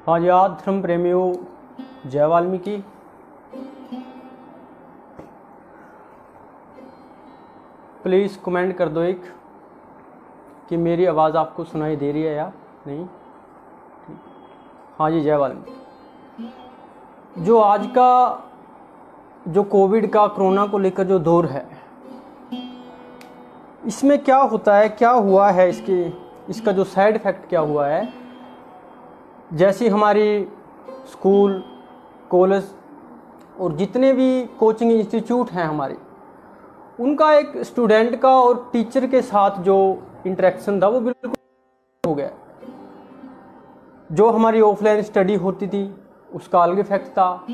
हाँ जी, आद धर्म प्रेमियों, जय वाल्मीकि। प्लीज़ कमेंट कर दो एक कि मेरी आवाज़ आपको सुनाई दे रही है या नहीं। हाँ जी, जय वाल्मीकि। जो आज का जो कोविड का कोरोना को लेकर जो दौर है, इसमें क्या होता है, क्या हुआ है, इसका जो साइड इफ़ेक्ट क्या हुआ है। जैसी हमारी स्कूल, कॉलेज और जितने भी कोचिंग इंस्टीट्यूट हैं हमारे, उनका एक स्टूडेंट का और टीचर के साथ जो इंटरेक्शन था वो बिल्कुल हो गया। जो हमारी ऑफलाइन स्टडी होती थी उसका अलग इफेक्ट था,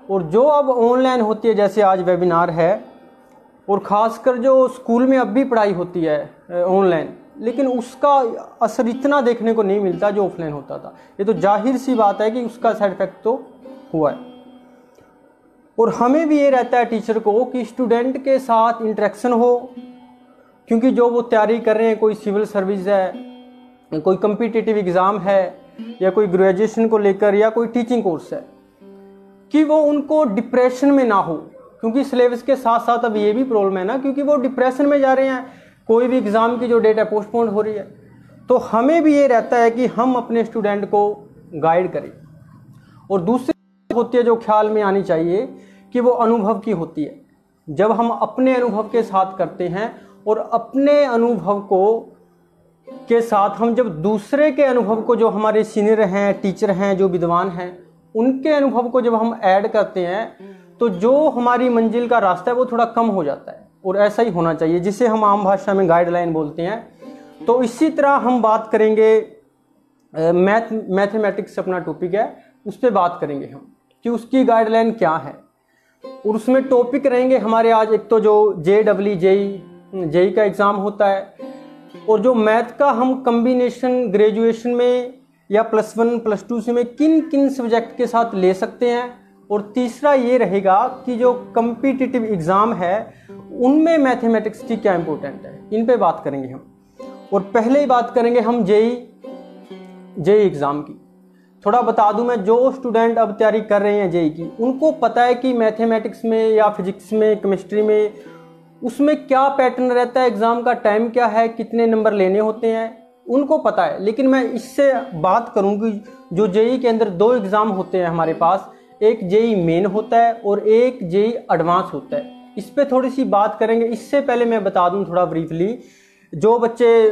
और जो अब ऑनलाइन होती है, जैसे आज वेबिनार है, और ख़ासकर जो स्कूल में अब भी पढ़ाई होती है ऑनलाइन, लेकिन उसका असर इतना देखने को नहीं मिलता जो ऑफलाइन होता था। ये तो जाहिर सी बात है कि उसका साइड इफेक्ट तो हुआ है। और हमें भी ये रहता है टीचर को कि स्टूडेंट के साथ इंटरेक्शन हो, क्योंकि जो वो तैयारी कर रहे हैं, कोई सिविल सर्विस है, कोई कम्पिटिटिव एग्ज़ाम है, या कोई ग्रेजुएशन को लेकर, या कोई टीचिंग कोर्स है, कि वो उनको डिप्रेशन में ना हो। क्योंकि सिलेबस के साथ साथ अब ये भी प्रॉब्लम है ना, क्योंकि वो डिप्रेशन में जा रहे हैं, कोई भी एग्ज़ाम की जो डेट है पोस्टपोन हो रही है। तो हमें भी ये रहता है कि हम अपने स्टूडेंट को गाइड करें। और दूसरी होती है जो ख्याल में आनी चाहिए कि वो अनुभव की होती है। जब हम अपने अनुभव के साथ करते हैं, और अपने अनुभव के साथ हम जब दूसरे के अनुभव को, जो हमारे सीनियर हैं, टीचर हैं, जो विद्वान हैं, उनके अनुभव को जब हम ऐड करते हैं, तो जो हमारी मंजिल का रास्ता है वो थोड़ा कम हो जाता है। और ऐसा ही होना चाहिए, जिसे हम आम भाषा में गाइडलाइन बोलते हैं। तो इसी तरह हम बात करेंगे, मैथमेटिक्स अपना टॉपिक है, उस पर बात करेंगे हम कि उसकी गाइडलाइन क्या है। और उसमें टॉपिक रहेंगे हमारे आज, एक तो जो जेई का एग्ज़ाम होता है, और जो मैथ का हम कम्बिनेशन ग्रेजुएशन में या +1 +2 से में किन किन सब्जेक्ट के साथ ले सकते हैं। और तीसरा ये रहेगा कि जो कम्पिटिटिव एग्ज़ाम है उनमें मैथमेटिक्स की क्या इंपॉर्टेंट है, इन पे बात करेंगे हम। और पहले ही बात करेंगे हम जेई एग्ज़ाम की। थोड़ा बता दूं मैं, जो स्टूडेंट अब तैयारी कर रहे हैं जेई की, उनको पता है कि मैथमेटिक्स में या फिजिक्स में, केमिस्ट्री में, उसमें क्या पैटर्न रहता है, एग्ज़ाम का टाइम क्या है, कितने नंबर लेने होते हैं, उनको पता है। लेकिन मैं इससे बात करूँ कि जो जेई के अंदर 2 एग्ज़ाम होते हैं हमारे पास, एक जेई मेन होता है और एक जेई एडवांस होता है। इस पे थोड़ी सी बात करेंगे। इससे पहले मैं बता दूं थोड़ा ब्रीफली, जो बच्चे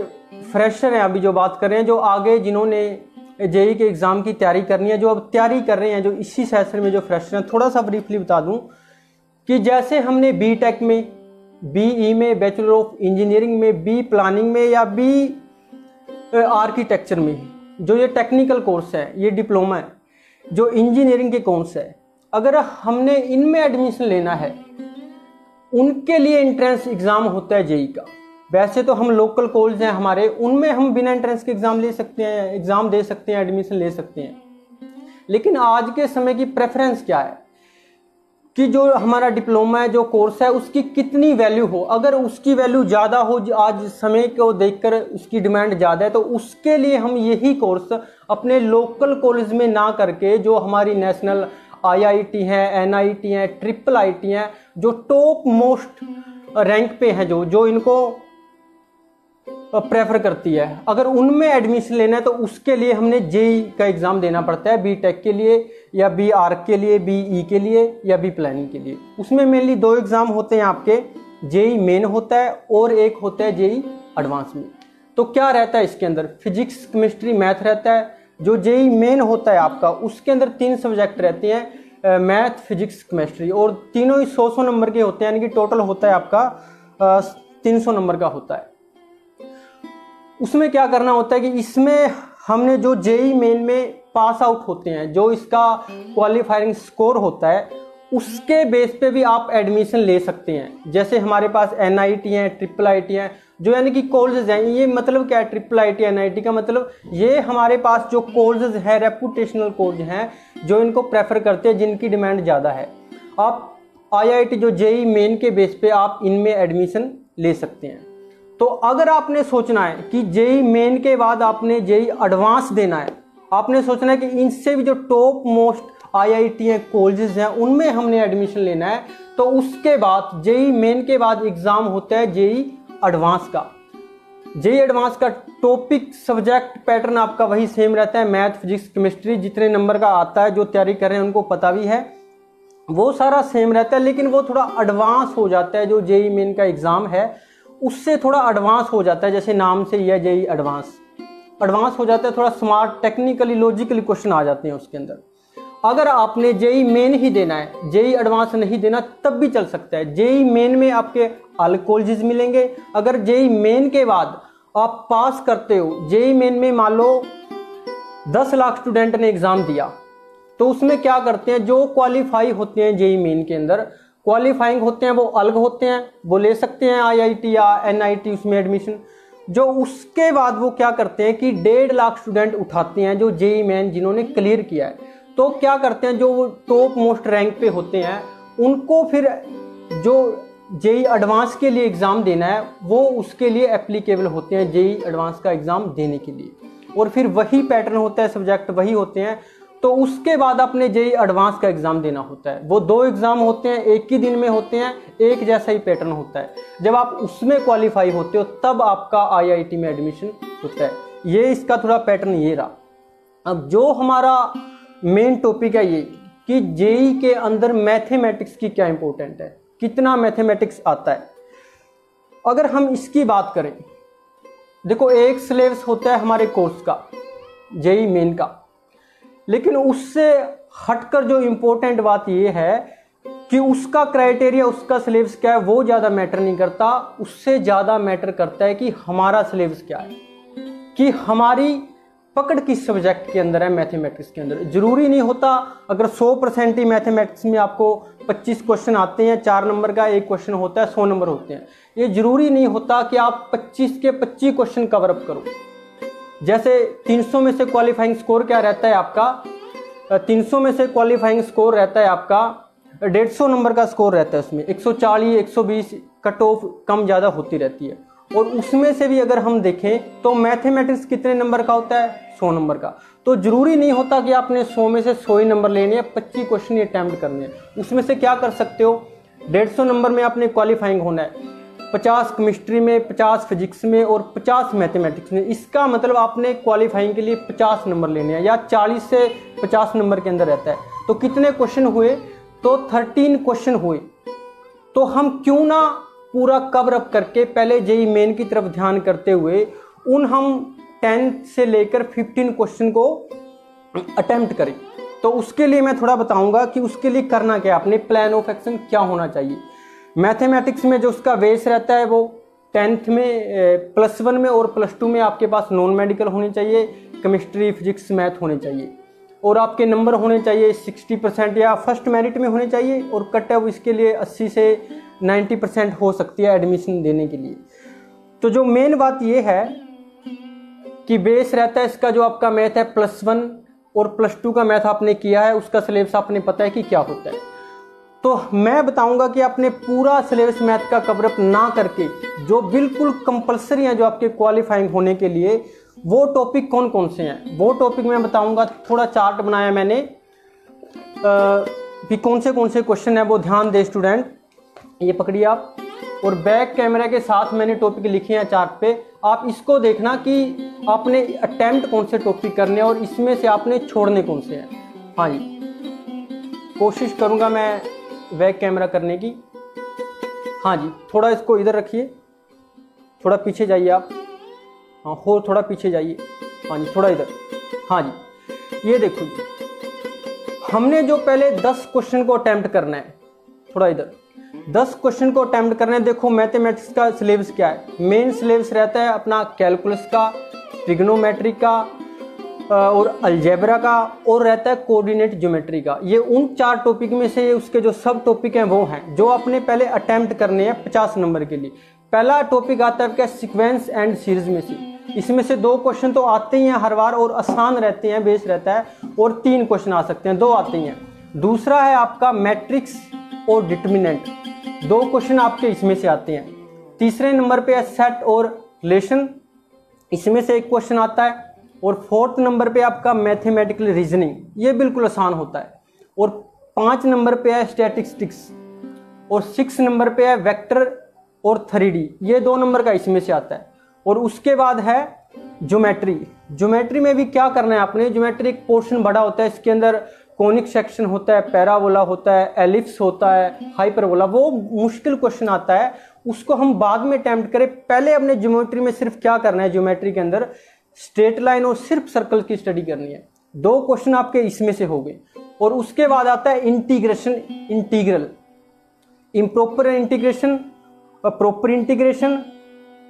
फ्रेशर हैं, अभी जो बात कर रहे हैं, जो आगे जिन्होंने जेई के एग्ज़ाम की तैयारी करनी है, जो अब तैयारी कर रहे हैं, जो इसी सेशन में जो फ्रेशर हैं, थोड़ा सा ब्रीफली बता दूं कि जैसे हमने बीटेक में, बीई में, बैचलर ऑफ इंजीनियरिंग में, बी प्लानिंग में, या बी आर्किटेक्चर में, जो ये टेक्निकल कोर्स है, ये डिप्लोमा है, जो इंजीनियरिंग के कोर्स है, अगर हमने इनमें एडमिशन लेना है, उनके लिए एंट्रेंस एग्ज़ाम होता है जेई का। वैसे तो हम लोकल कॉलेज हैं हमारे, उनमें हम बिना एंट्रेंस के एग्ज़ाम ले सकते हैं, एग्ज़ाम दे सकते हैं, एडमिशन ले सकते हैं। लेकिन आज के समय की प्रेफरेंस क्या है कि जो हमारा डिप्लोमा है, जो कोर्स है, उसकी कितनी वैल्यू हो। अगर उसकी वैल्यू ज़्यादा हो, आज समय को देखकर उसकी डिमांड ज़्यादा है, तो उसके लिए हम यही कोर्स अपने लोकल कॉलेज में ना करके, जो हमारी नेशनल आईआईटी हैं, एनआईटी हैं, IIIT हैं, जो टॉप मोस्ट रैंक पे हैं, जो इनको प्रेफर करती है, अगर उनमें एडमिशन लेना है तो उसके लिए हमने जेई का एग्ज़ाम देना पड़ता है, बीटेक के लिए, या बी आर्क के लिए, बीई के लिए, या बी प्लानिंग के लिए। उसमें मेनली 2 एग्ज़ाम होते हैं आपके, जेई मेन होता है और एक होता है जेई एडवांस में। तो क्या रहता है इसके अंदर, फिजिक्स, केमिस्ट्री, मैथ रहता है। जो जेई मेन होता है आपका, उसके अंदर 3 सब्जेक्ट रहते हैं, मैथ, फिजिक्स, केमिस्ट्री, और तीनों ही 100 नंबर के होते हैं, यानी कि टोटल होता है आपका 300 नंबर का होता है। उसमें क्या करना होता है कि इसमें हमने जो जेई मेन में पास आउट होते हैं, जो इसका क्वालिफाइंग स्कोर होता है, उसके बेस पे भी आप एडमिशन ले सकते हैं। जैसे हमारे पास NIT हैं, IIIT हैं, जो यानी कि कॉलेजेस हैं। ये मतलब क्या है IIIT NIT का मतलब, ये हमारे पास जो कॉलेजेस है रेपुटेशनल कॉलेज हैं जो इनको प्रेफर करते हैं, जिनकी डिमांड ज़्यादा है। आप IIT जो JEE मेन के बेस पे आप इनमें एडमिशन ले सकते हैं। तो अगर आपने सोचना है कि JEE मेन के बाद आपने JEE एडवांस देना है, आपने सोचना है कि इनसे भी जो टॉप मोस्ट IIT हैं, कॉलेजेस हैं, उनमें हमने एडमिशन लेना है, तो उसके बाद JEE मेन के बाद एग्जाम होता है JEE एडवांस का। JEE एडवांस का टॉपिक सब्जेक्ट पैटर्न आपका वही सेम रहता है, मैथ, फिजिक्स, केमिस्ट्री, जितने नंबर का आता है, जो तैयारी कर रहे हैं उनको पता भी है, वो सारा सेम रहता है। लेकिन वो थोड़ा एडवांस हो जाता है, जो JEE मेन का एग्जाम है उससे थोड़ा एडवांस हो जाता है। जैसे नाम से ही है JEE एडवांस हो जाता है, थोड़ा स्मार्ट, टेक्निकली, लॉजिकली क्वेश्चन आ जाते हैं उसके अंदर। अगर आपने JEE मेन ही देना है, JEE एडवांस नहीं देना, तब भी चल सकता है। JEE मेन में आपके अलग कॉलेजेस मिलेंगे। अगर JEE मेन के बाद आप पास करते हो, JEE मेन में मान लो 10 लाख स्टूडेंट ने एग्जाम दिया, तो उसमें क्या करते हैं, जो क्वालिफाई होते हैं JEE मेन के अंदर, क्वालिफाइंग होते हैं, वो अलग होते हैं, वो ले सकते हैं IIT या NIT उसमें एडमिशन। जो उसके बाद वो क्या करते हैं कि 1.5 लाख स्टूडेंट उठाते हैं जो JEE मेन जिन्होंने क्लियर किया है। तो क्या करते हैं, जो टॉप मोस्ट रैंक पे होते हैं उनको फिर जो JEE एडवांस के लिए एग्ज़ाम देना है, वो उसके लिए एप्लीकेबल होते हैं JEE एडवांस का एग्ज़ाम देने के लिए। और फिर वही पैटर्न होता है, सब्जेक्ट वही होते हैं, तो उसके बाद अपने JEE एडवांस का एग्ज़ाम देना होता है। वो 2 एग्ज़ाम होते हैं, एक ही दिन में होते हैं, एक जैसा ही पैटर्न होता है। जब आप उसमें क्वालिफाई होते हो तब आपका IIT में एडमिशन होता है। ये इसका थोड़ा पैटर्न ये रहा। अब जो हमारा मेन टॉपिक है ये कि JEE के अंदर मैथमेटिक्स की क्या इंपॉर्टेंट है, कितना मैथमेटिक्स आता है। अगर हम इसकी बात करें, देखो एक सिलेबस होता है हमारे कोर्स का JEE मेन का, लेकिन उससे हटकर जो इंपॉर्टेंट बात ये है कि उसका क्राइटेरिया, उसका सिलेबस क्या है, वो ज़्यादा मैटर नहीं करता। उससे ज़्यादा मैटर करता है कि हमारा सिलेबस क्या है, कि हमारी पकड़ किस सब्जेक्ट के अंदर है, मैथमेटिक्स के अंदर। जरूरी नहीं होता अगर 100% ही मैथमेटिक्स में आपको 25 क्वेश्चन आते हैं, 4 नंबर का एक क्वेश्चन होता है, 100 नंबर होते हैं। ये जरूरी नहीं होता कि आप 25 के 25 क्वेश्चन कवर अप करो। जैसे 300 में से क्वालिफाइंग स्कोर क्या रहता है आपका, 300 में से क्वालिफाइंग स्कोर रहता है आपका 150 नंबर का स्कोर रहता है। उसमें 140, 120 कट ऑफ कम ज़्यादा होती रहती है। और उसमें से भी अगर हम देखें तो मैथमेटिक्स कितने नंबर का होता है, 100 नंबर का। तो जरूरी नहीं होता कि आपने 100 में से 100 ही नंबर लेने हैं, 25 क्वेश्चन अटैम्प्ट करने हैं। उसमें से क्या कर सकते हो, 150 नंबर में आपने क्वालिफाइंग होना है, 50 केमिस्ट्री में, 50 फिजिक्स में और 50 मैथमेटिक्स में। इसका मतलब आपने क्वालिफाइंग के लिए 50 नंबर लेने हैं, या 40 से 50 नंबर के अंदर रहता है। तो कितने क्वेश्चन हुए, तो 13 क्वेश्चन हुए। तो हम क्यों ना पूरा कवर अप करके पहले JEE मेन की तरफ ध्यान करते हुए हम 10 से लेकर 15 क्वेश्चन को अटेम्प्ट करें। तो उसके लिए मैं थोड़ा बताऊंगा कि उसके लिए करना क्या, अपने प्लान ऑफ एक्शन क्या होना चाहिए। मैथमेटिक्स में जो उसका बेस रहता है वो 10th में +1 में और +2 में आपके पास नॉन मेडिकल होने चाहिए, केमिस्ट्री, फिजिक्स, मैथ होने चाहिए। और आपके नंबर होने चाहिए 60% या फर्स्ट मेरिट में होने चाहिए। और कट ऑफ इसके लिए 80 से 90% हो सकती है एडमिशन देने के लिए। तो जो मेन बात ये है कि बेस रहता है इसका, जो आपका मैथ है +1 और +2 का मैथ आपने किया है, उसका सिलेबस आपने पता है कि क्या होता है। तो मैं बताऊंगा कि आपने पूरा सिलेबस मैथ का कवर अप ना करके जो बिल्कुल कंपलसरी है जो आपके क्वालिफाइंग होने के लिए, वो टॉपिक कौन कौन से हैं वो टॉपिक मैं बताऊंगा। थोड़ा चार्ट बनाया मैंने कि कौन से क्वेश्चन है वो ध्यान दे स्टूडेंट। ये पकड़िए आप, और बैक कैमरा के साथ मैंने टॉपिक लिखे हैं चार्ट पे। आप इसको देखना कि आपने अटेम्प्ट कौन से टॉपिक करने हैं और इसमें से आपने छोड़ने कौन से हैं। हाँ जी, कोशिश करूंगा मैं बैक कैमरा करने की। हाँ जी, थोड़ा इसको इधर रखिए, थोड़ा पीछे जाइए आप। हाँ, हो थोड़ा पीछे जाइए। हाँ जी, थोड़ा इधर। हाँ जी, ये देखो जी, हमने जो पहले 10 क्वेश्चन को अटेम्प्ट करना है, थोड़ा इधर 10 क्वेश्चन को अटेम्प्ट करना है। देखो मैथमेटिक्स का सिलेबस क्या है। मेन सिलेबस रहता है अपना कैलकुलस का, ट्रिग्नोमेट्री का, और अलजेब्रा का, और रहता है कोऑर्डिनेट ज्योमेट्री का। ये उन 4 टॉपिक में से उसके जो सब टॉपिक हैं वो हैं जो आपने पहले अटेम्प्ट करने हैं 50 नंबर के लिए। पहला टॉपिक आता है आपका सीक्वेंस एंड सीरीज में से। इसमें से 2 क्वेश्चन तो आते ही हैं हर बार और आसान रहते हैं, बेस रहता है, और 3 क्वेश्चन आ सकते हैं, 2 आते ही हैं। दूसरा है आपका मैट्रिक्स और डिटर्मिनेंट, 2 क्वेश्चन आपके इसमें से आते हैं। तीसरे नंबर पे है सेट और रिलेशन, इसमें से 1 क्वेश्चन आता है। और 4th नंबर पे आपका मैथमेटिकल रीजनिंग, ये बिल्कुल आसान होता है। और 5 नंबर पे है स्टैटिस्टिक्स, और 6 नंबर पे है वेक्टर और 3D, ये 2 नंबर का इसमें से आता है। और उसके बाद है ज्योमेट्री। ज्योमेट्री में भी क्या करना है आपने, ज्योमेट्री एक पोर्शन बड़ा होता है, इसके अंदर कोनिक सेक्शन होता है, पैराबोला होता है, एलिप्स होता है, हाइपरबोला, वो मुश्किल क्वेश्चन आता है, उसको हम बाद में अटेम्प्ट करें। पहले अपने ज्योमेट्री में सिर्फ क्या करना है, ज्योमेट्री के अंदर स्ट्रेट लाइन और सिर्फ सर्कल की स्टडी करनी है। 2 क्वेश्चन आपके इसमें से हो गए। और उसके बाद आता है integration, integral, improper integration, proper integration,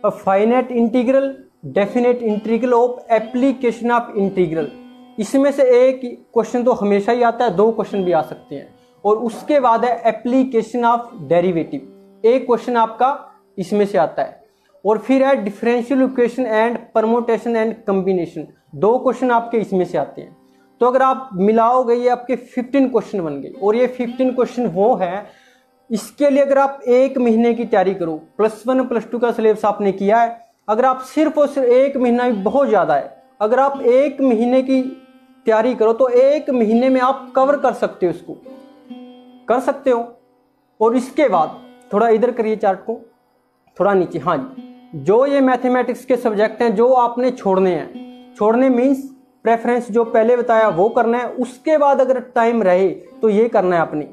finite integral, definite integral of application of integral. इसमें से एक क्वेश्चन तो हमेशा ही आता है, 2 क्वेश्चन भी आ सकते हैं। और उसके बाद है एप्लीकेशन ऑफ डेरिवेटिव, एक क्वेश्चन आपका इसमें से आता है। और फिर है differential equation and permutation and combination, 2 question आपके इसमें से आते हैं। तो अगर आप मिलाओगे ये आपके 15 क्वेश्चन बन गए। और ये 15 क्वेश्चन वो है, इसके लिए अगर आप 1 महीने की तैयारी करो, +1 +2 का सिलेबस आपने किया है, अगर आप सिर्फ और सिर्फ 1 महीना भी बहुत ज़्यादा है, अगर आप 1 महीने की तैयारी करो तो 1 महीने में आप कवर कर सकते हो, इसको कर सकते हो। और इसके बाद थोड़ा इधर करिए चार्ट को, थोड़ा नीचे, हाँ जी, जो ये मैथमेटिक्स के सब्जेक्ट हैं जो आपने छोड़ने हैं, छोड़ने मीन्स प्रेफरेंस जो पहले बताया वो करना है। उसके बाद अगर टाइम रहे तो ये करना है आपने।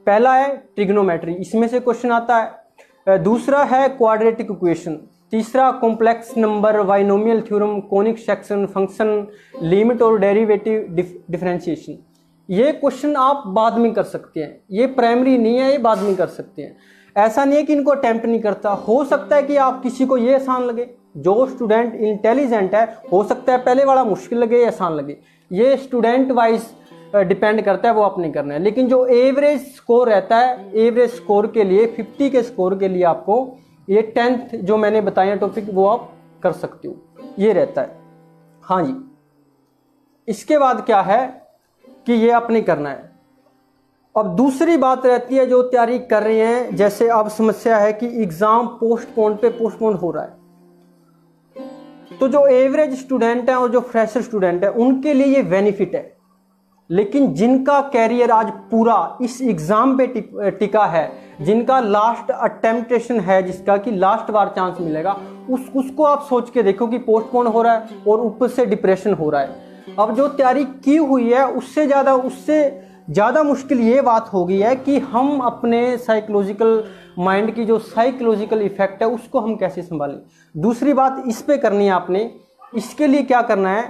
पहला है ट्रिग्नोमेट्री, इसमें से क्वेश्चन आता है। दूसरा है क्वाड्रेटिक इक्वेशन, तीसरा complex number, binomial theorem, conic section, function, limit और डेरिवेटिव डिफरेंशिएशन। ये क्वेश्चन आप बाद में कर सकते हैं, ये प्राइमरी नहीं है, ये बाद में कर सकते हैं। ऐसा नहीं है कि इनको अटेम्प्ट नहीं करता, हो सकता है कि आप किसी को ये आसान लगे, जो स्टूडेंट इंटेलिजेंट है हो सकता है पहले वाला मुश्किल लगे या आसान लगे, ये स्टूडेंट वाइज डिपेंड करता है, वो आपने करना है। लेकिन जो एवरेज स्कोर रहता है, एवरेज स्कोर के लिए 50 के स्कोर के लिए आपको ये 10th जो मैंने बताया टॉपिक वो आप कर सकते हो, ये रहता है। हाँ जी, इसके बाद क्या है कि ये आपने करना है। अब दूसरी बात रहती है जो तैयारी कर रहे हैं, जैसे अब समस्या है कि एग्जाम पोस्टपोन हो रहा है, तो जो एवरेज स्टूडेंट है और जो फ्रेशर स्टूडेंट है उनके लिए ये बेनिफिट है। लेकिन जिनका कैरियर आज पूरा इस एग्जाम पे टिका है, जिनका लास्ट अटेम्प्टेशन है, जिसका कि लास्ट बार चांस मिलेगा, उसको आप सोच के देखो कि पोस्टपोन हो रहा है और ऊपर से डिप्रेशन हो रहा है। अब जो तैयारी की हुई है उससे ज़्यादा मुश्किल ये बात हो गई है कि हम अपने साइकोलॉजिकल माइंड की जो साइकोलॉजिकल इफेक्ट है उसको हम कैसे संभालें। दूसरी बात इस पे करनी है आपने। इसके लिए क्या करना है,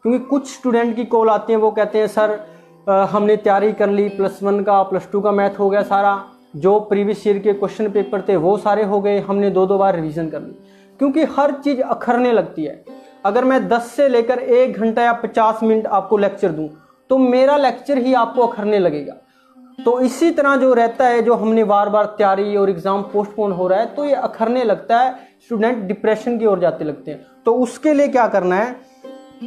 क्योंकि कुछ स्टूडेंट की कॉल आती है, वो कहते हैं सर हमने तैयारी कर ली, +1 का +2 का मैथ हो गया सारा, जो प्रीवियस ईयर के क्वेश्चन पेपर थे वो सारे हो गए, हमने 2-2 बार रिवीजन कर ली। क्योंकि हर चीज़ अखरने लगती है। अगर मैं 10 से लेकर 1 घंटा या 50 मिनट आपको लेक्चर दूं तो मेरा लेक्चर ही आपको अखरने लगेगा। तो इसी तरह जो रहता है, जो हमने बार बार तैयारी और एग्जाम पोस्टपोन हो रहा है तो ये अखरने लगता है, स्टूडेंट डिप्रेशन की ओर जाते लगते हैं। तो उसके लिए क्या करना है,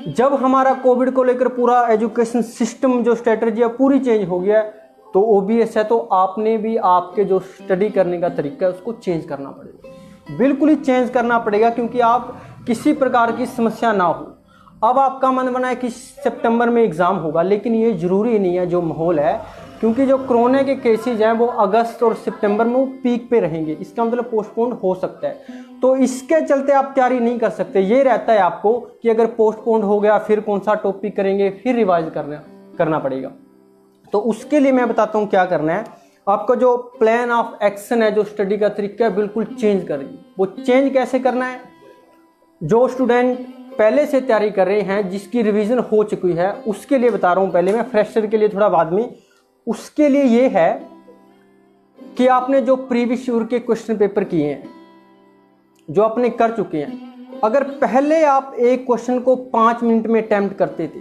जब हमारा कोविड को लेकर पूरा एजुकेशन सिस्टम जो स्ट्रेटजी है पूरी चेंज हो गया है, तो ओबीएस है, तो आपने भी आपके जो स्टडी करने का तरीका है उसको चेंज करना पड़ेगा, बिल्कुल ही चेंज करना पड़ेगा, क्योंकि आप किसी प्रकार की समस्या ना हो। अब आपका मन बना है कि सितंबर में एग्ज़ाम होगा, लेकिन ये ज़रूरी नहीं है जो माहौल है, क्योंकि जो कोरोना के केसेज हैं वो अगस्त और सितंबर में वो पीक पे रहेंगे, इसका मतलब पोस्टपोन हो सकता है। तो इसके चलते आप तैयारी नहीं कर सकते। ये रहता है आपको कि अगर पोस्टपोन हो गया फिर कौन सा टॉपिक करेंगे, फिर रिवाइज करना पड़ेगा। तो उसके लिए मैं बताता हूँ क्या करना है। आपका जो प्लान ऑफ एक्शन है, जो स्टडी का तरीका है, बिल्कुल चेंज करेंगे। वो चेंज कैसे करना है, जो स्टूडेंट पहले से तैयारी कर रहे हैं, जिसकी रिवीजन हो चुकी है, उसके लिए बता रहा हूँ पहले मैं, फ्रेशर के लिए थोड़ा बाद में। उसके लिए ये है कि आपने जो प्रीवियस ईयर के क्वेश्चन पेपर किए हैं, जो आपने कर चुके हैं, अगर पहले आप एक क्वेश्चन को 5 मिनट में अटेम्प्ट करते थे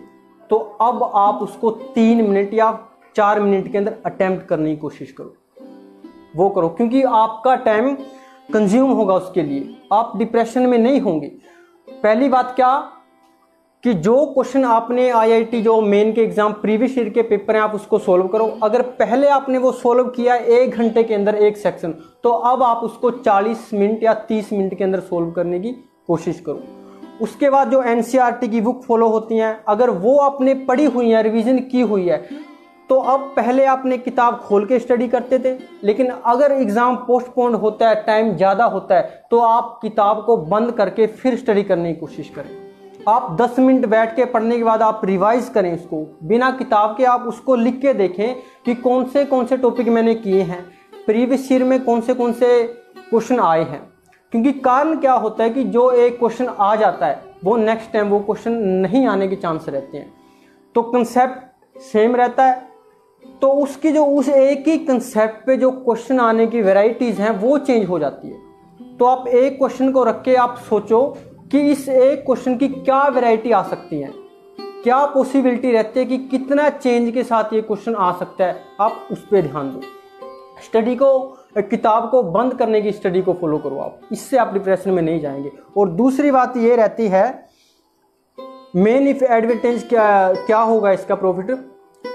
तो अब आप उसको 3 मिनट या 4 मिनट के अंदर अटेम्प्ट करने की कोशिश करो, वो करो, क्योंकि आपका टाइम कंज्यूम होगा उसके लिए, आप डिप्रेशन में नहीं होंगे। पहली बात क्या कि जो क्वेश्चन आपने आईआईटी जो मेन के एग्जाम प्रीवियस ईयर के पेपर हैं आप उसको सोल्व करो। अगर पहले आपने वो सोल्व किया 1 घंटे के अंदर एक सेक्शन, तो अब आप उसको 40 मिनट या 30 मिनट के अंदर सोल्व करने की कोशिश करो। उसके बाद जो एनसीईआरटी की बुक फॉलो होती हैं, अगर वो आपने पढ़ी हुई है, रिवीजन की हुई है, तो अब पहले आपने किताब खोल के स्टडी करते थे, लेकिन अगर एग्जाम पोस्टपोन्ड होता है, टाइम ज़्यादा होता है, तो आप किताब को बंद करके फिर स्टडी करने की कोशिश करें। आप 10 मिनट बैठ के पढ़ने के बाद आप रिवाइज करें उसको, बिना किताब के आप उसको लिख के देखें कि कौन से टॉपिक मैंने किए हैं, प्रीवियस ईयर में कौन से क्वेश्चन आए हैं। क्योंकि कारण क्या होता है कि जो एक क्वेश्चन आ जाता है वो नेक्स्ट टाइम वो क्वेश्चन नहीं आने के चांस रहते हैं। तो कंसेप्ट सेम रहता है, तो उसकी जो उस एक ही कंसेप्ट पे जो क्वेश्चन आने की वैरायटीज हैं वो चेंज हो जाती है। तो आप एक क्वेश्चन को रख के आप सोचो कि इस एक क्वेश्चन की क्या वैरायटी आ सकती है, क्या पॉसिबिलिटी रहती है कि कितना चेंज के साथ ये क्वेश्चन आ सकता है, आप उस पर ध्यान दो। स्टडी को, किताब को बंद करने की स्टडी को फॉलो करो आप, इससे आप डिप्रेशन में नहीं जाएंगे। और दूसरी बात ये रहती है, मेन एडवांटेज क्या होगा इसका प्रॉफिट,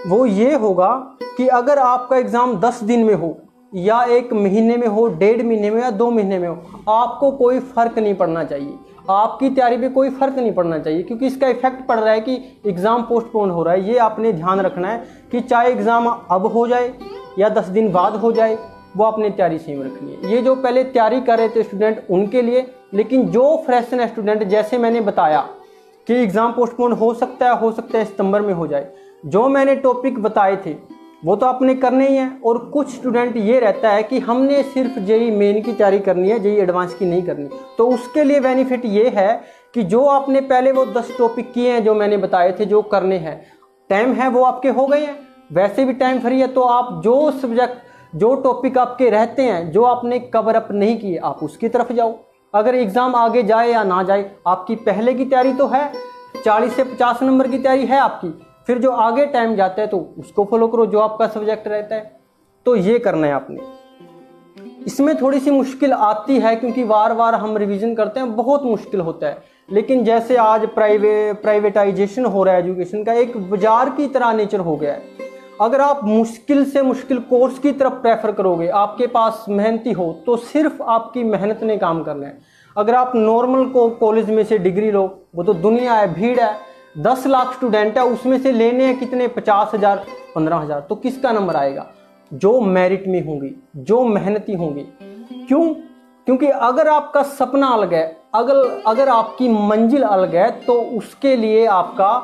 वो ये होगा कि अगर आपका एग्जाम 10 दिन में हो या 1 महीने में हो, 1.5 महीने में या 2 महीने में हो, आपको कोई फर्क नहीं पड़ना चाहिए, आपकी तैयारी पे कोई फर्क नहीं पड़ना चाहिए, क्योंकि इसका इफेक्ट पड़ रहा है कि एग्जाम पोस्टपोन हो रहा है। ये आपने ध्यान रखना है कि चाहे एग्जाम अब हो जाए या 10 दिन बाद हो जाए, वो आपने तैयारी सेम रखनी है। ये जो पहले तैयारी कर रहे थे स्टूडेंट उनके लिए, लेकिन जो फ्रेश है स्टूडेंट, जैसे मैंने बताया कि एग्जाम पोस्टपोन हो सकता है सितंबर में हो जाए, जो मैंने टॉपिक बताए थे वो तो आपने करने ही है। और कुछ स्टूडेंट ये रहता है कि हमने सिर्फ जेई मेन की तैयारी करनी है, जेई एडवांस की नहीं करनी, तो उसके लिए बेनिफिट ये है कि जो आपने पहले वो 10 टॉपिक किए हैं जो मैंने बताए थे जो करने हैं, टाइम है वो आपके हो गए हैं, वैसे भी टाइम फ्री है, तो आप जो सब्जेक्ट, जो टॉपिक आपके रहते हैं जो आपने कवर अप नहीं किए, आप उसकी तरफ जाओ। अगर एग्जाम आगे जाए या ना जाए, आपकी पहले की तैयारी तो है, 40 से 50 नंबर की तैयारी है आपकी, फिर जो आगे टाइम जाता है तो उसको फॉलो करो जो आपका सब्जेक्ट रहता है। तो ये करना है आपने। इसमें थोड़ी सी मुश्किल आती है क्योंकि बार बार हम रिवीजन करते हैं, बहुत मुश्किल होता है, लेकिन जैसे आज प्राइवेटाइजेशन हो रहा है एजुकेशन का, एक बाजार की तरह नेचर हो गया है। अगर आप मुश्किल से मुश्किल कोर्स की तरफ प्रेफर करोगे, आपके पास मेहनती हो, तो सिर्फ आपकी मेहनत ने काम करना है। अगर आप नॉर्मल को कॉलेज में से डिग्री लो, वो तो दुनिया है, भीड़ है, 10 लाख स्टूडेंट है, उसमें से लेने हैं कितने, 50,000 15,000, तो किसका नंबर आएगा? जो मेरिट में होंगी, जो मेहनती होंगी। क्यों? क्योंकि अगर आपका सपना अलग है, अगर आपकी मंजिल अलग है, तो उसके लिए आपका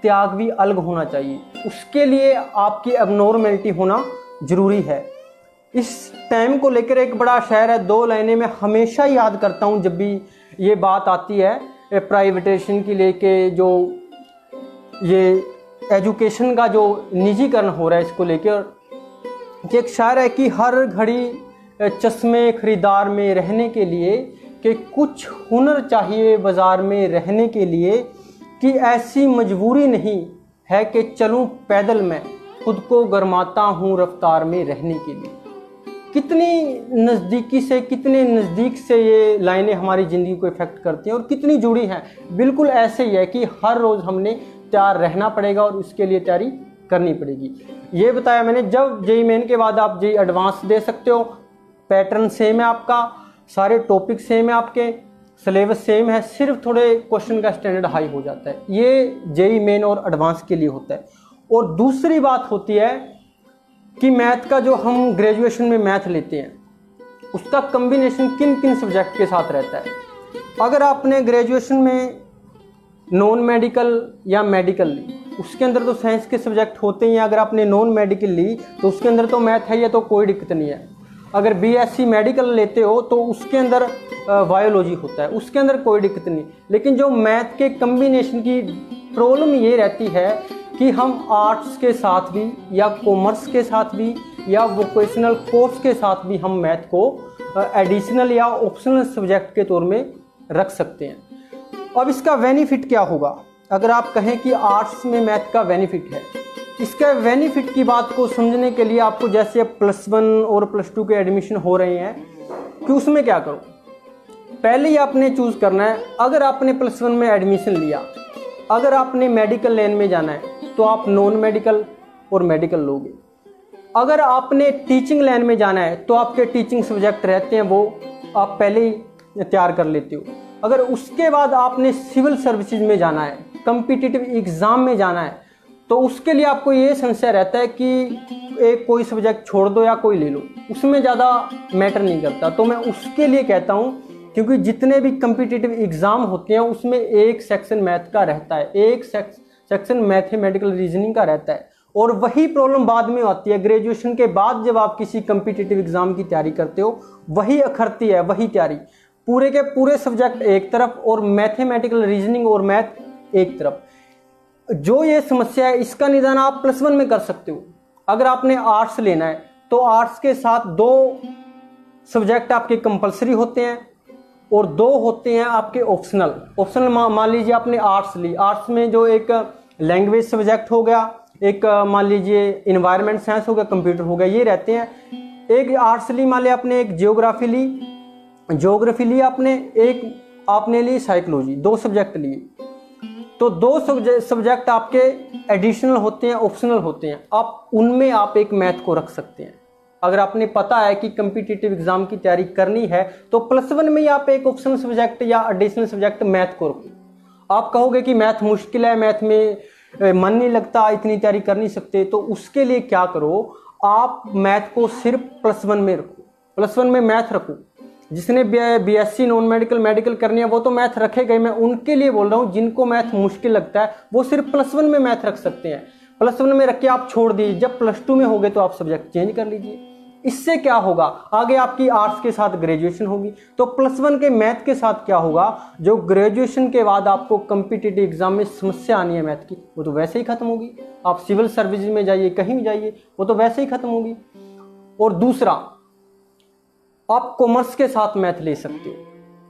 त्याग भी अलग होना चाहिए, उसके लिए आपकी एबनॉर्मलिटी होना जरूरी है। इस टाइम को लेकर एक बड़ा शेर है, 2 लाइनें मैं हमेशा याद करता हूं जब भी ये बात आती है प्राइवेटाइजेशन की लेके, जो ये एजुकेशन का जो निजीकरण हो रहा है इसको लेकर। एक शायर है कि हर घड़ी चश्मे खरीदार में रहने के लिए, कि कुछ हुनर चाहिए बाजार में रहने के लिए, कि ऐसी मजबूरी नहीं है कि चलूं पैदल मैं, खुद को गरमाता हूं रफ्तार में रहने के लिए। कितनी नज़दीकी से, कितने नज़दीक से ये लाइनें हमारी ज़िंदगी को इफेक्ट करती हैं और कितनी जुड़ी हैं। बिल्कुल ऐसे ही है कि हर रोज़ हमने तैयार रहना पड़ेगा और उसके लिए तैयारी करनी पड़ेगी। ये बताया मैंने। जब जेई मेन के बाद आप जेई एडवांस दे सकते हो, पैटर्न सेम है आपका, सारे टॉपिक सेम है, आपके सिलेबस सेम है, सिर्फ थोड़े क्वेश्चन का स्टैंडर्ड हाई हो जाता है। ये जेई मेन और एडवांस के लिए होता है। और दूसरी बात होती है कि मैथ का, जो हम ग्रेजुएशन में मैथ लेते हैं, उसका कम्बिनेशन किन किन सब्जेक्ट के साथ रहता है। अगर आपने ग्रेजुएशन में नॉन मेडिकल या मेडिकल ली, उसके अंदर तो साइंस के सब्जेक्ट होते ही हैं। अगर आपने नॉन मेडिकल ली तो उसके अंदर तो मैथ है, ये तो कोई दिक्कत नहीं है। अगर बीएससी मेडिकल लेते हो तो उसके अंदर बायोलॉजी होता है, उसके अंदर कोई दिक्कत नहीं। लेकिन जो मैथ के कम्बिनेशन की प्रॉब्लम ये रहती है कि हम आर्ट्स के साथ भी या कॉमर्स के साथ भी या वोकेशनल कोर्स के साथ भी हम मैथ को एडिशनल या ऑप्शनल सब्जेक्ट के तौर में रख सकते हैं। अब इसका बेनिफिट क्या होगा अगर आप कहें कि आर्ट्स में मैथ का बेनिफिट है। इसका बेनिफिट की बात को समझने के लिए आपको, जैसे अब +1 और +2 के एडमिशन हो रहे हैं, कि उसमें क्या करो, पहले ही आपने चूज़ करना है। अगर आपने +1 में एडमिशन लिया, अगर आपने मेडिकल लाइन में जाना है तो आप नॉन मेडिकल और मेडिकल लोगे। अगर आपने टीचिंग लाइन में जाना है तो आपके टीचिंग सब्जेक्ट रहते हैं वो आप पहले ही तैयार कर लेते हो। अगर उसके बाद आपने सिविल सर्विसेज में जाना है, कम्पिटिटिव एग्ज़ाम में जाना है, तो उसके लिए आपको ये संशय रहता है कि एक कोई सब्जेक्ट छोड़ दो या कोई ले लो, उसमें ज़्यादा मैटर नहीं करता। तो मैं उसके लिए कहता हूँ, क्योंकि जितने भी कम्पिटिटिव एग्ज़ाम होते हैं उसमें एक सेक्शन मैथ का रहता है, एक सेक्शन मैथमेटिकल रीजनिंग का रहता है। और वही प्रॉब्लम बाद में आती है ग्रेजुएशन के बाद, जब आप किसी कम्पिटिटिव एग्ज़ाम की तैयारी करते हो, वही अखरती है, वही तैयारी, पूरे के पूरे सब्जेक्ट एक तरफ और मैथमेटिकल रीजनिंग और मैथ एक तरफ। जो ये समस्या है इसका निदान आप +1 में कर सकते हो। अगर आपने आर्ट्स लेना है तो आर्ट्स के साथ 2 सब्जेक्ट आपके कंपलसरी होते हैं और 2 होते हैं आपके ऑप्शनल। मान लीजिए आपने आर्ट्स ली, आर्ट्स में जो एक लैंग्वेज सब्जेक्ट हो गया, एक मान लीजिए इन्वायरमेंट साइंस हो गया, कंप्यूटर हो गया, ये रहते हैं। एक आर्ट्स ली, मान लिया आपने एक ज्योग्राफी ली आपने, एक आपने ली साइकोलॉजी, 2 सब्जेक्ट लिए। तो 2 सब्जेक्ट आपके एडिशनल होते हैं, ऑप्शनल होते हैं, आप उनमें आप एक मैथ को रख सकते हैं। अगर आपने पता है कि कम्पिटिटिव एग्जाम की तैयारी करनी है तो +1 में ही आप एक ऑप्शनल सब्जेक्ट या एडिशनल सब्जेक्ट मैथ को रखो। आप कहोगे कि मैथ मुश्किल है, मैथ में मन नहीं लगता, इतनी तैयारी कर नहीं सकते, तो उसके लिए क्या करो, आप मैथ को सिर्फ +1 में रखो, +1 में मैथ रखो। जिसने BSc नॉन मेडिकल मेडिकल करनी है वो तो मैथ रखेगा। मैं उनके लिए बोल रहा हूँ जिनको मैथ मुश्किल लगता है वो सिर्फ +1 में मैथ रख सकते हैं। +1 में रख के आप छोड़ दीजिए, जब +2 में हो गए तो आप सब्जेक्ट चेंज कर लीजिए। इससे क्या होगा, आगे आपकी आर्ट्स के साथ ग्रेजुएशन होगी तो +1 के मैथ के साथ क्या होगा, जो ग्रेजुएशन के बाद आपको कम्पिटिटिव एग्जाम में समस्या आनी है मैथ की, वो तो वैसे ही खत्म होगी। आप सिविल सर्विस में जाइए, कहीं भी जाइए, वो तो वैसे ही खत्म होगी। और दूसरा, आप कॉमर्स के साथ मैथ ले सकते हो।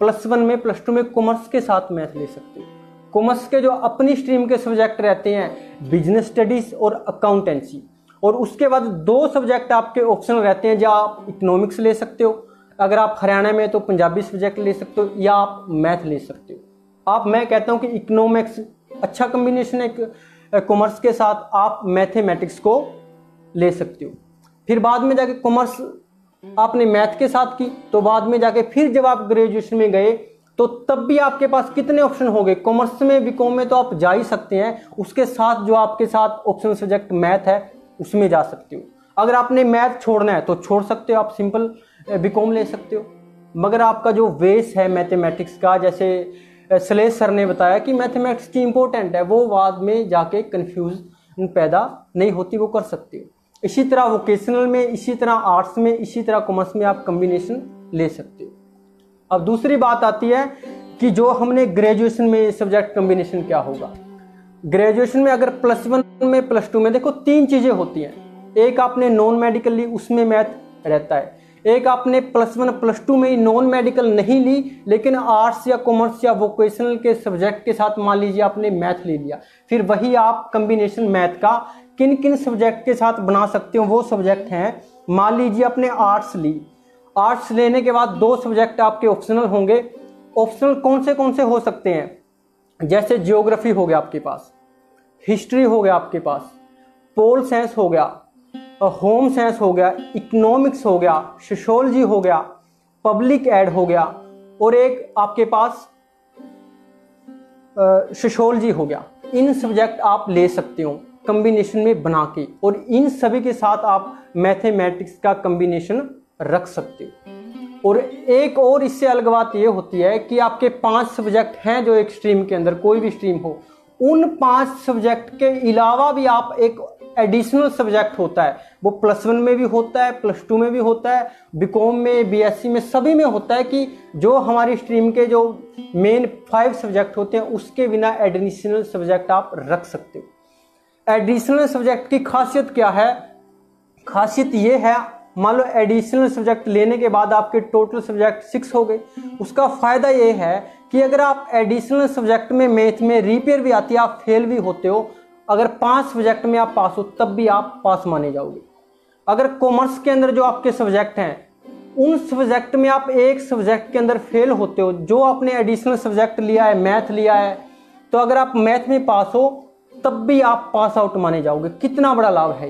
+1 में +2 में कॉमर्स के साथ मैथ ले सकते हो। कॉमर्स के जो अपनी स्ट्रीम के सब्जेक्ट रहते हैं, बिजनेस स्टडीज और अकाउंटेंसी, और उसके बाद 2 सब्जेक्ट आपके ऑप्शनल रहते हैं, जहाँ आप इकोनॉमिक्स ले सकते हो, अगर आप हरियाणा में तो पंजाबी सब्जेक्ट ले सकते हो, या आप मैथ ले सकते हो। मैं कहता हूँ कि इकोनॉमिक्स अच्छा कम्बिनेशन है कॉमर्स के साथ, आप मैथमेटिक्स को ले सकते हो। फिर बाद में जाके कॉमर्स आपने मैथ के साथ की तो बाद में जाके फिर जब आप ग्रेजुएशन में गए तो तब भी आपके पास कितने ऑप्शन हो गए, कॉमर्स में बीकॉम में तो आप जा ही सकते हैं, उसके साथ जो आपके साथ ऑप्शनल सब्जेक्ट मैथ है उसमें जा सकते हो। अगर आपने मैथ छोड़ना है तो छोड़ सकते हो, आप सिंपल बीकॉम ले सकते हो। मगर आपका जो बेस है मैथमेटिक्स का, जैसे सलेश सर ने बताया कि मैथमेटिक्स की इंपॉर्टेंट है, वो बाद में जाके कन्फ्यूजन पैदा नहीं होती, वो कर सकते हो। इसी तरह वोकेशनल में, इसी तरह आर्ट्स में, इसी तरह कॉमर्स में आप कॉम्बिनेशन ले सकते हो। अब दूसरी बात आती है कि जो हमने ग्रेजुएशन में सब्जेक्ट कॉम्बिनेशन क्या होगा। ग्रेजुएशन में अगर +1 में +2 में देखो 3 चीजें होती हैं। एक आपने नॉन मेडिकल ली, उसमें मैथ रहता है। एक आपने +1 +2 में ही नॉन मेडिकल नहीं ली लेकिन आर्ट्स या कॉमर्स या वोकेशनल के सब्जेक्ट के साथ मान लीजिए आपने मैथ ले लिया, फिर वही आप कॉम्बिनेशन मैथ का किन किन सब्जेक्ट के साथ बना सकते हो। वो सब्जेक्ट हैं, मान लीजिए आपने आर्ट्स ली, आर्ट्स लेने के बाद 2 सब्जेक्ट आपके ऑप्शनल होंगे। ऑप्शनल कौन से हो सकते हैं, जैसे ज्योग्राफी हो गया आपके पास, हिस्ट्री हो गया आपके पास, पोल साइंस हो गया, होम साइंस हो गया, इकोनॉमिक्स हो गया, सोशियोलॉजी हो गया, पब्लिक एड हो गया, और एक आपके पास सोशियोलॉजी हो गया। इन सब्जेक्ट आप ले सकते हो कॉम्बिनेशन में बना के, और इन सभी के साथ आप मैथमेटिक्स का कॉम्बिनेशन रख सकते हो। और एक और इससे अलग बात ये होती है कि आपके 5 सब्जेक्ट हैं जो एक स्ट्रीम के अंदर, कोई भी स्ट्रीम हो, उन 5 सब्जेक्ट के अलावा भी आप एक एडिशनल सब्जेक्ट होता है, वो +1 में भी होता है, +2 में भी होता है, बीकॉम में, BSc में, सभी में होता है कि जो हमारी स्ट्रीम के जो मेन 5 सब्जेक्ट होते हैं उसके बिना एडिशनल सब्जेक्ट आप रख सकते हो। एडिशनल सब्जेक्ट की खासियत क्या है, खासियत ये है, मान लो एडिशनल सब्जेक्ट लेने के बाद आपके टोटल सब्जेक्ट 6 हो गए। उसका फायदा ये है कि कि अगर आप एडिशनल सब्जेक्ट में मैथ में रिपेयर भी आती है, आप फेल भी होते हो, अगर 5 सब्जेक्ट में आप पास हो तब भी आप पास माने जाओगे। अगर कॉमर्स के अंदर जो आपके सब्जेक्ट हैं उन सब्जेक्ट में आप एक सब्जेक्ट के अंदर फेल होते हो, जो आपने एडिशनल सब्जेक्ट लिया है, मैथ लिया है, तो अगर आप मैथ में पास हो तब भी आप पास आउट माने जाओगे। कितना बड़ा लाभ है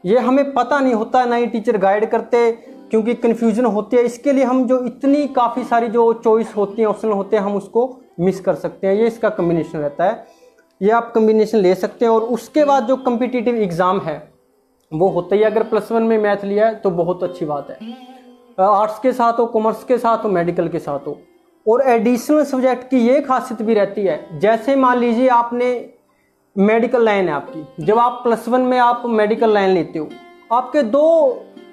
ये हमें पता नहीं होता, ना ही टीचर गाइड करते, क्योंकि कन्फ्यूजन होती है। इसके लिए हम जो इतनी काफ़ी सारी जो चॉइस होती है, ऑप्शन होते हैं, हम उसको मिस कर सकते हैं। ये इसका कम्बिनेशन रहता है, ये आप कम्बिनेशन ले सकते हैं। और उसके बाद जो कम्पिटिटिव एग्ज़ाम है वो होता ही, अगर +1 में मैथ लिया है तो बहुत अच्छी बात है, आर्ट्स के साथ हो, कॉमर्स के साथ हो, मेडिकल के साथ हो। और एडिशनल सब्जेक्ट की ये खासियत भी रहती है, जैसे मान लीजिए आपने मेडिकल लाइन है आपकी, जब आप +1 में आप मेडिकल लाइन लेते हो, आपके 2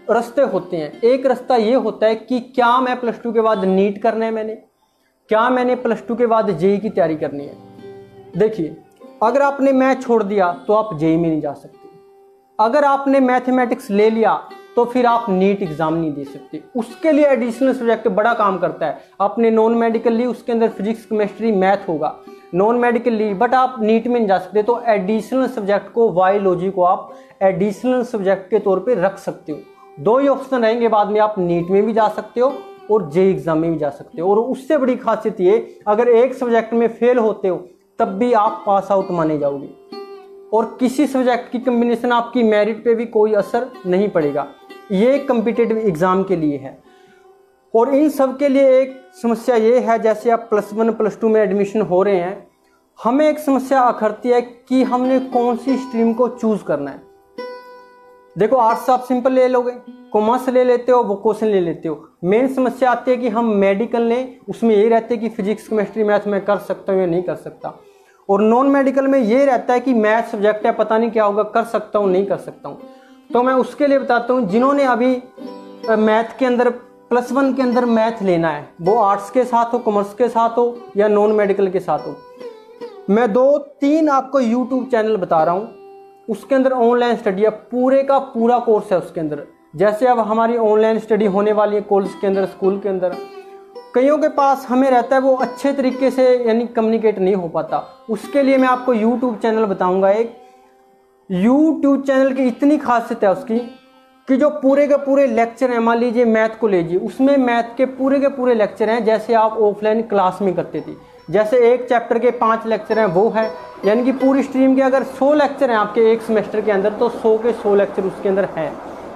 रास्ते होते हैं। एक रास्ता ये होता है कि क्या मैं +2 के बाद नीट करना है, क्या मैंने +2 के बाद जेई की तैयारी करनी है। देखिए, अगर आपने मैथ छोड़ दिया तो आप जेई में नहीं जा सकते। अगर आपने मैथमेटिक्स ले लिया तो फिर आप नीट एग्जाम नहीं दे सकते। उसके लिए एडिशनल सब्जेक्ट बड़ा काम करता है। आपने नॉन मेडिकल ली, उसके अंदर फिजिक्स, केमिस्ट्री, मैथ होगा। नॉन मेडिकल ली बट आप नीट में नहीं जा सकते, तो एडिशनल सब्जेक्ट को, बायोलॉजी को आप एडिशनल सब्जेक्ट के तौर पे रख सकते हो। 2 ही ऑप्शन रहेंगे, बाद में आप नीट में भी जा सकते हो और जेई एग्जाम में भी जा सकते हो। और उससे बड़ी खासियत ये, अगर एक सब्जेक्ट में फेल होते हो तब भी आप पास आउट माने जाओगे, और किसी सब्जेक्ट की कम्बिनेशन आपकी मेरिट पे भी कोई असर नहीं पड़ेगा। ये कम्पिटिटिव एग्जाम के लिए है। और इन सब के लिए एक समस्या ये है, जैसे आप +1 +2 में एडमिशन हो रहे हैं, हमें एक समस्या अखरती है कि हमने कौन सी स्ट्रीम को चूज करना है। देखो, आर्ट्स आप सिंपल ले लोगे, कॉमर्स ले लेते हो, वोकेशन ले लेते हो। मेन समस्या आती है कि हम मेडिकल लें, उसमें यही रहते हैं कि फिजिक्स, केमिस्ट्री, मैथ में कर सकता हूँ या नहीं कर सकता। और नॉन मेडिकल में ये रहता है कि मैथ सब्जेक्ट है, पता नहीं क्या होगा, कर सकता हूँ नहीं कर सकता हूँ। तो मैं उसके लिए बताता हूँ, जिन्होंने अभी मैथ के अंदर +1 के अंदर मैथ लेना है, वो आर्ट्स के साथ हो, कॉमर्स के साथ हो या नॉन मेडिकल के साथ हो, मैं 2-3 आपको यूट्यूब चैनल बता रहा हूँ। उसके अंदर ऑनलाइन स्टडी है, पूरे का पूरा कोर्स है उसके अंदर। जैसे अब हमारी ऑनलाइन स्टडी होने वाली है कॉलेज के अंदर, स्कूल के अंदर, कईयों के पास हमें रहता है वो अच्छे तरीके से यानी कम्युनिकेट नहीं हो पाता। उसके लिए मैं आपको यूट्यूब चैनल बताऊंगा। एक यूट्यूब चैनल की इतनी खासियत है उसकी कि जो पूरे के पूरे लेक्चर हैं, मान लीजिए मैथ को लीजिए, उसमें मैथ के पूरे लेक्चर हैं जैसे आप ऑफलाइन क्लास में करते थे। जैसे एक चैप्टर के 5 लेक्चर हैं वो है, यानी कि पूरी स्ट्रीम के अगर 100 लेक्चर हैं आपके एक सेमेस्टर के अंदर, तो 100 के 100 लेक्चर उसके अंदर हैं।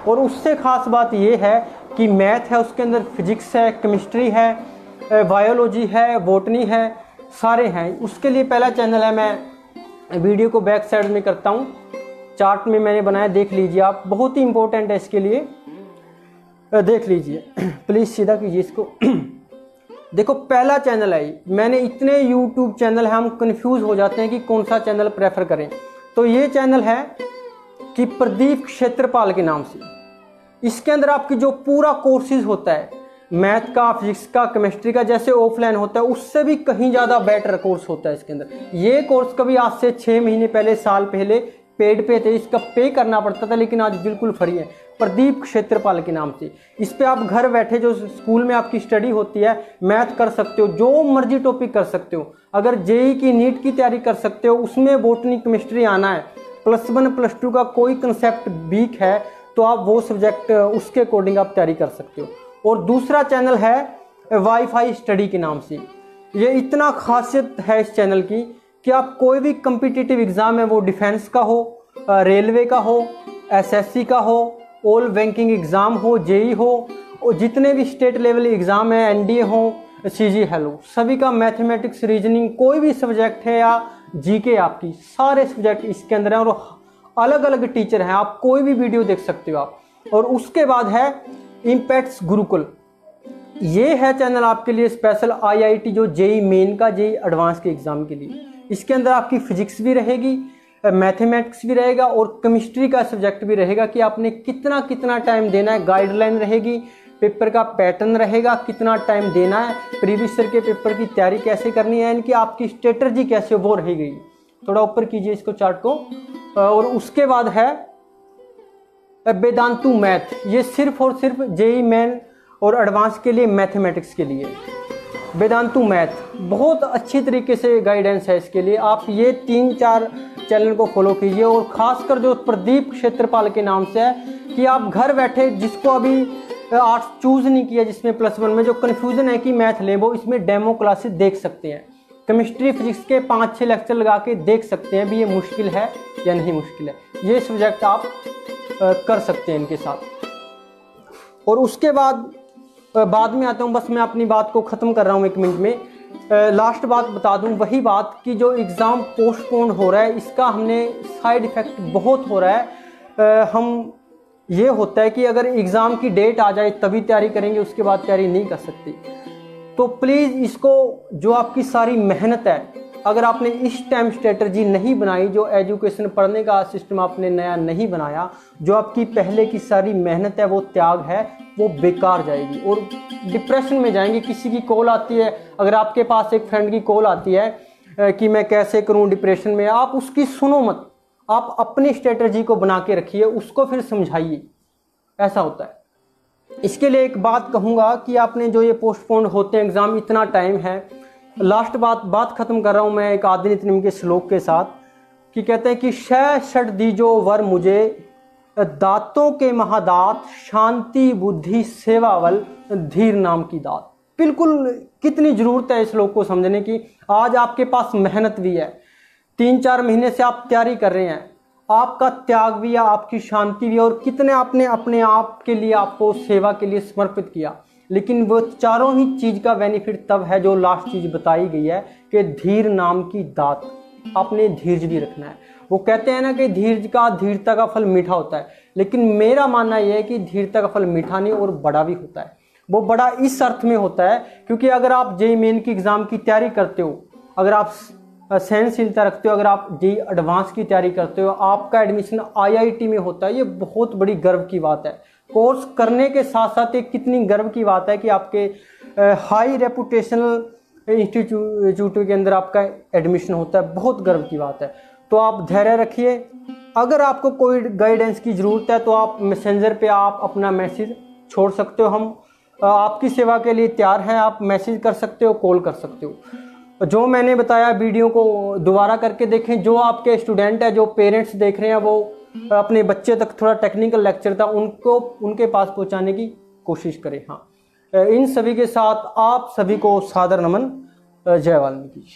और उससे खास बात ये है कि मैथ है उसके अंदर, फिजिक्स है, केमिस्ट्री है, बायोलॉजी है, बॉटनी है, सारे हैं। उसके लिए पहला चैनल है, मैं वीडियो को बैक साइड में करता हूँ, चार्ट में मैंने बनाया, देख लीजिए आप, बहुत ही इंपॉर्टेंट है इसके लिए, देख लीजिए प्लीज़, सीधा कीजिए इसको। देखो, पहला चैनल है, मैंने इतने यूट्यूब चैनल हैं, हम कंफ्यूज हो जाते हैं कि कौन सा चैनल प्रेफर करें। तो ये चैनल है कि प्रदीप क्षेत्रपाल के नाम से। इसके अंदर आपकी जो पूरा कोर्सेज होता है, मैथ का, फिजिक्स का, केमिस्ट्री का, जैसे ऑफलाइन होता है उससे भी कहीं ज़्यादा बेटर कोर्स होता है इसके अंदर। ये कोर्स कभी आज से 6 महीने पहले, साल पहले पेड पे थे, इसका पे करना पड़ता था, लेकिन आज बिल्कुल फ्री है, प्रदीप क्षेत्रपाल के नाम से। इस पे आप घर बैठे, जो स्कूल में आपकी स्टडी होती है, मैथ कर सकते हो, जो मर्जी टॉपिक कर सकते हो। अगर जेई की, नीट की तैयारी कर सकते हो, उसमें बॉटनी, केमिस्ट्री आना है, +1 +2 का कोई कंसेप्ट वीक है तो आप वो सब्जेक्ट उसके अकॉर्डिंग आप तैयारी कर सकते हो। और दूसरा चैनल है वाईफाई स्टडी के नाम से। ये इतना खासियत है इस चैनल की कि आप कोई भी कम्पिटिटिव एग्जाम है, वो डिफेंस का हो, रेलवे का हो, एसएससी का हो, ऑल बैंकिंग एग्जाम हो, जेई हो, और जितने भी स्टेट लेवल एग्जाम है, एनडीए हो, सीजी हेलो, सभी का मैथमेटिक्स, रीजनिंग, कोई भी सब्जेक्ट है या जीके, आपकी सारे सब्जेक्ट इसके अंदर हैं। और अलग अलग टीचर हैं, आप कोई भी वीडियो देख सकते हो आप। और उसके बाद है इम्पैक्ट्स गुरुकुल, ये है चैनल आपके लिए स्पेशल, आईआईटी जो जेई मेन का, जेई एडवांस के एग्जाम के लिए। इसके अंदर आपकी फिजिक्स भी रहेगी, मैथमेटिक्स भी रहेगा और केमिस्ट्री का सब्जेक्ट भी रहेगा कि आपने कितना कितना टाइम देना है, गाइडलाइन रहेगी, पेपर का पैटर्न रहेगा, कितना टाइम देना है, प्रीवियस ईयर के पेपर की तैयारी कैसे करनी है, इनकी आपकी स्ट्रेटजी कैसे, वो रहेगी। थोड़ा ऊपर कीजिए इसको, चार्ट को। और उसके बाद है वेदांतु मैथ, ये सिर्फ और सिर्फ जेई मेन और एडवांस के लिए, मैथमेटिक्स के लिए वेदांतु मैथ। बहुत अच्छी तरीके से गाइडेंस है इसके लिए। आप ये 3-4 चैनल को फॉलो कीजिए, और खासकर जो प्रदीप क्षेत्रपाल के नाम से है, कि आप घर बैठे जिसको अभी आर्ट्स चूज़ नहीं किया, जिसमें +1 में जो कन्फ्यूज़न है कि मैथ लें, वो इसमें डेमो क्लासेस देख सकते हैं। केमिस्ट्री फिजिक्स के 5-6 लेक्चर लगा के देख सकते हैं भी ये मुश्किल है या नहीं मुश्किल है। ये सब्जेक्ट आप कर सकते हैं इनके साथ। और उसके बाद में आता हूँ, बस मैं अपनी बात को ख़त्म कर रहा हूँ 1 मिनट में। लास्ट बात बता दूँ, वही बात कि जो एग्ज़ाम पोस्टपोन हो रहा है, इसका हमने साइड इफ़ेक्ट बहुत हो रहा है। हम ये होता है कि अगर एग्ज़ाम की डेट आ जाए तभी तैयारी करेंगे, उसके बाद तैयारी नहीं कर सकती। तो प्लीज़ इसको, जो आपकी सारी मेहनत है, अगर आपने इस टाइम स्ट्रेटजी नहीं बनाई, जो एजुकेशन पढ़ने का सिस्टम आपने नया नहीं बनाया, जो आपकी पहले की सारी मेहनत है, वो त्याग है, वो बेकार जाएगी और डिप्रेशन में जाएंगे। किसी की कॉल आती है, अगर आपके पास एक फ्रेंड की कॉल आती है कि मैं कैसे करूं डिप्रेशन में, आप उसकी सुनो मत, आप अपनी स्ट्रेटजी को बना के रखिए, उसको फिर समझाइए। ऐसा होता है। इसके लिए एक बात कहूँगा कि आपने जो ये पोस्टपोन होते हैं एग्ज़ाम, इतना टाइम है। लास्ट बात ख़त्म कर रहा हूँ मैं एक आदि नित्य नेमी के श्लोक के साथ, कि कहते हैं कि शह षड दीजो वर मुझे, दातों के महादात, शांति बुद्धि सेवावल, धीर नाम की दात। बिल्कुल कितनी ज़रूरत है इस श्लोक को समझने की। आज आपके पास मेहनत भी है, 3-4 महीने से आप तैयारी कर रहे हैं, आपका त्याग भी है, आपकी शांति भी है, और कितने आपने अपने आप के लिए, आपको सेवा के लिए समर्पित किया। लेकिन वो चारों ही चीज़ का बेनिफिट तब है, जो लास्ट चीज़ बताई गई है कि धीर नाम की दात। आपने धीरज भी रखना है। वो कहते हैं ना कि धीरता का फल मीठा होता है, लेकिन मेरा मानना यह है कि धीरता का फल मीठा नहीं और बड़ा भी होता है। वो बड़ा इस अर्थ में होता है क्योंकि अगर आप जेईई मेन की एग्ज़ाम की तैयारी करते हो, अगर आप सहनशीलता रखते हो, अगर आप जेईई एडवांस की तैयारी करते हो, आपका एडमिशन आईआईटी में होता है, ये बहुत बड़ी गर्व की बात है। कोर्स करने के साथ साथ एक कितनी गर्व की बात है कि आपके हाई रेपुटेशनल इंस्टीट्यूट के अंदर आपका एडमिशन होता है, बहुत गर्व की बात है। तो आप धैर्य रखिए। अगर आपको कोई गाइडेंस की ज़रूरत है तो आप मैसेंजर पे आप अपना मैसेज छोड़ सकते हो, हम आपकी सेवा के लिए तैयार हैं। आप मैसेज कर सकते हो, कॉल कर सकते हो। जो मैंने बताया वीडियो को दोबारा करके देखें। जो आपके स्टूडेंट है, जो पेरेंट्स देख रहे हैं, वो अपने बच्चे तक थोड़ा टेक्निकल लेक्चर था उनको उनके पास पहुंचाने की कोशिश करें। हाँ, इन सभी के साथ आप सभी को सादर नमन। जय वाल्मीकि।